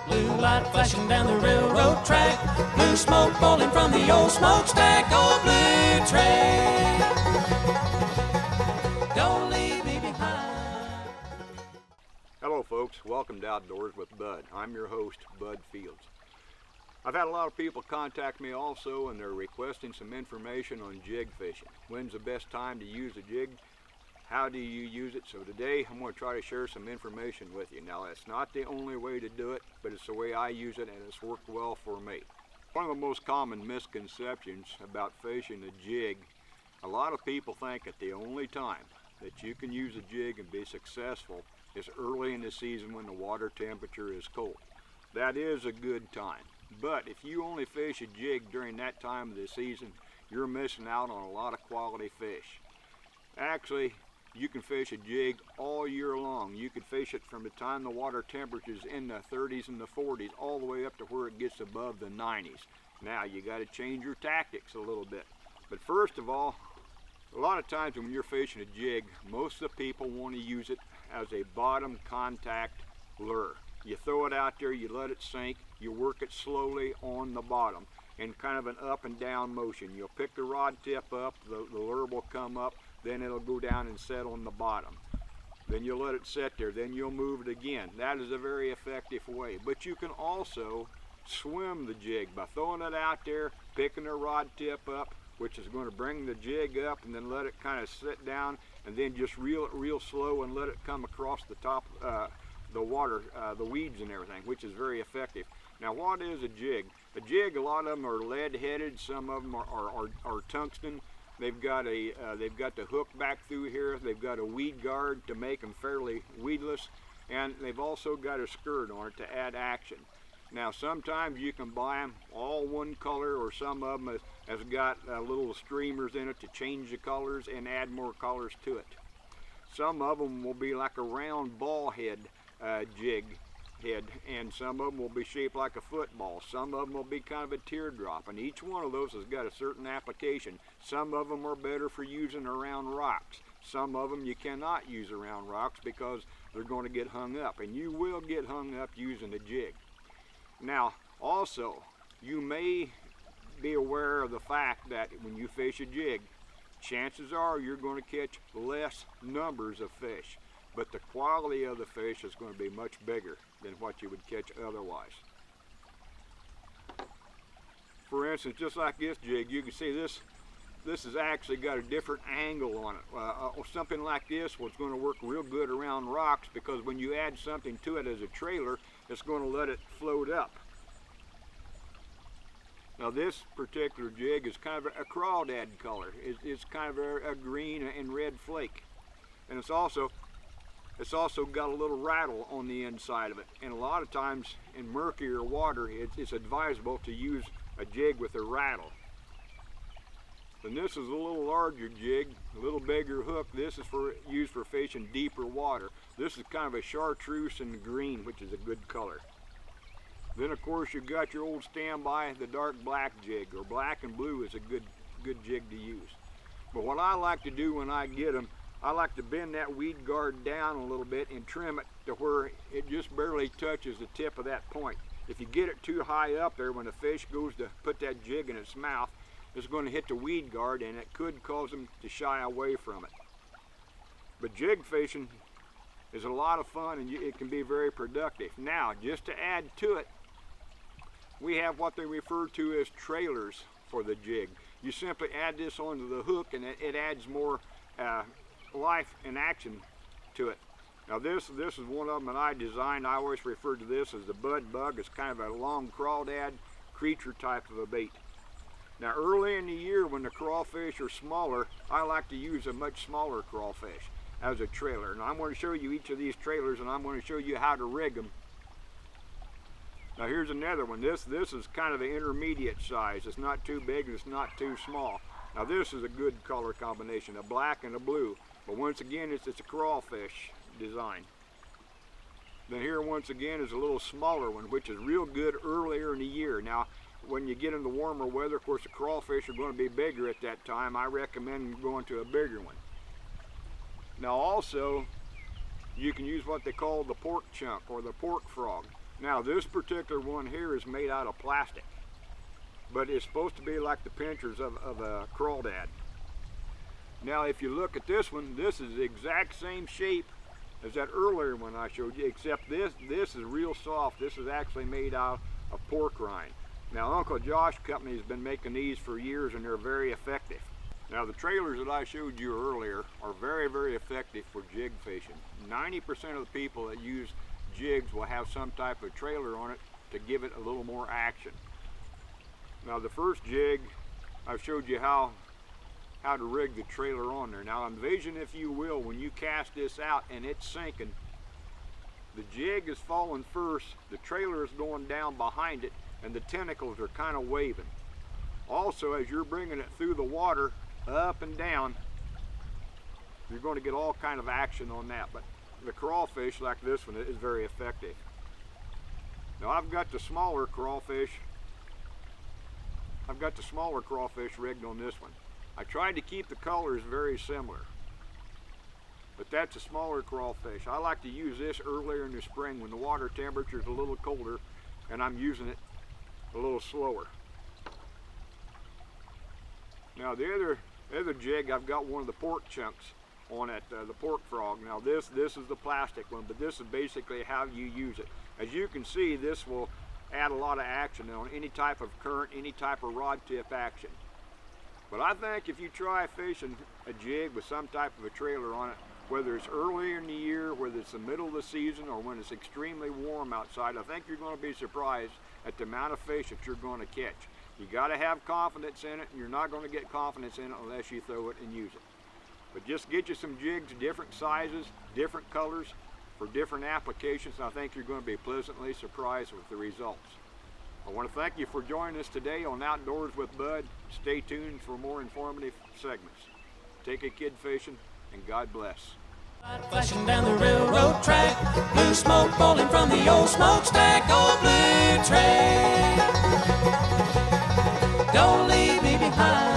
Blue light flashing down the railroad track, blue smoke rolling from the old smokestack. Oh, blue train, don't leave me behind. Hello folks, welcome to Outdoors with Bud. I'm your host, Bud Fields. I've had a lot of people contact me also, and they're requesting some information on jig fishing. When's the best time to use a jig? How do you use it? So today I'm going to try to share some information with you. Now that's not the only way to do it, but it's the way I use it and it's worked well for me. One of the most common misconceptions about fishing a jig, a lot of people think that the only time that you can use a jig and be successful is early in the season when the water temperature is cold. That is a good time. But if you only fish a jig during that time of the season, you're missing out on a lot of quality fish. Actually, you can fish a jig all year long. You could fish it from the time the water temperature's in the 30s and the 40s all the way up to where it gets above the 90s. Now you got to change your tactics a little bit. But first of all, a lot of times when you're fishing a jig, most of the people want to use it as a bottom contact lure. You throw it out there, you let it sink, you work it slowly on the bottom in kind of an up and down motion. You'll pick the rod tip up, the lure will come up, then it'll go down and set on the bottom. Then you'll let it sit there, then you'll move it again. That is a very effective way. But you can also swim the jig by throwing it out there, picking the rod tip up, which is going to bring the jig up, and then let it kind of sit down, and then just reel it real slow and let it come across the top the water, the weeds and everything, which is very effective. Now what is a jig? A jig, a lot of them are lead-headed, some of them are tungsten. They've got the hook back through here. They've got a weed guard to make them fairly weedless, and they've also got a skirt on it to add action. Now sometimes you can buy them all one color, or some of them has got little streamers in it to change the colors and add more colors to it. Some of them will be like a round ball head jig head, and some of them will be shaped like a football. Some of them will be kind of a teardrop, and each one of those has got a certain application. Some of them are better for using around rocks. Some of them you cannot use around rocks because they're going to get hung up, and you will get hung up using a jig. Now also, you may be aware of the fact that when you fish a jig, chances are you're going to catch less numbers of fish, but the quality of the fish is going to be much bigger than what you would catch otherwise. For instance, just like this jig, you can see this has actually got a different angle on it. Something like this was going to work real good around rocks, because when you add something to it as a trailer, it's going to let it float up. Now this particular jig is kind of a crawdad color. It's kind of a green and red flake, and it's also got a little rattle on the inside of it. And a lot of times in murkier water, it's advisable to use a jig with a rattle. Then this is a little larger jig, a little bigger hook. This is used for fishing deeper water. This is kind of a chartreuse and green, which is a good color. Then of course you've got your old standby, the dark black jig, or black and blue is a good jig to use. But what I like to do when I get them, I like to bend that weed guard down a little bit and trim it to where it just barely touches the tip of that point. If you get it too high up there, when the fish goes to put that jig in its mouth, it's going to hit the weed guard, and it could cause them to shy away from it. But jig fishing is a lot of fun, and it can be very productive. Now, just to add to it, we have what they refer to as trailers for the jig. You simply add this onto the hook, and it adds more life and action to it. Now this is one of them that I designed. I always refer to this as the bud bug. It's kind of a long crawdad creature type of a bait. Now early in the year when the crawfish are smaller, I like to use a much smaller crawfish as a trailer. And I'm going to show you each of these trailers, and I'm going to show you how to rig them. Now here's another one. This is kind of the intermediate size. It's not too big and it's not too small. Now this is a good color combination, a black and a blue. But once again, it's a crawfish design. Then here once again is a little smaller one, which is real good earlier in the year. Now when you get into warmer weather, of course the crawfish are going to be bigger at that time. I recommend going to a bigger one. Now also, you can use what they call the pork chunk or the pork frog. Now this particular one here is made out of plastic, but it's supposed to be like the pinchers of a crawdad. Now if you look at this one, this is the exact same shape as that earlier one I showed you, except this is real soft. This is actually made out of pork rind. Now Uncle Josh Company has been making these for years and they're very effective. Now the trailers that I showed you earlier are very, very effective for jig fishing. 90% of the people that use jigs will have some type of trailer on it to give it a little more action. Now the first jig, I've showed you how to rig the trailer on there. Now envision, if you will, when you cast this out and it's sinking, the jig is falling first, the trailer is going down behind it, and the tentacles are kind of waving. Also, as you're bringing it through the water, up and down, you're going to get all kind of action on that. But the crawfish like this one is very effective. Now I've got the smaller crawfish rigged on this one. I tried to keep the colors very similar, but that's a smaller crawfish. I like to use this earlier in the spring when the water temperature is a little colder and I'm using it a little slower. Now the other jig, I've got one of the pork chunks on it, the pork frog. Now this is the plastic one, but this is basically how you use it. As you can see, this will add a lot of action on any type of current, any type of rod tip action. But I think if you try fishing a jig with some type of a trailer on it, whether it's earlier in the year, whether it's the middle of the season, or when it's extremely warm outside, I think you're going to be surprised at the amount of fish that you're going to catch. You got to have confidence in it, and you're not going to get confidence in it unless you throw it and use it. But just get you some jigs, different sizes, different colors, for different applications, and I think you're going to be pleasantly surprised with the results. I want to thank you for joining us today on Outdoors with Bud. Stay tuned for more informative segments. Take a kid fishing, and God bless. Flashing down the railroad track, blue smoke falling from the old smokestack, old blue train. Don't leave me behind.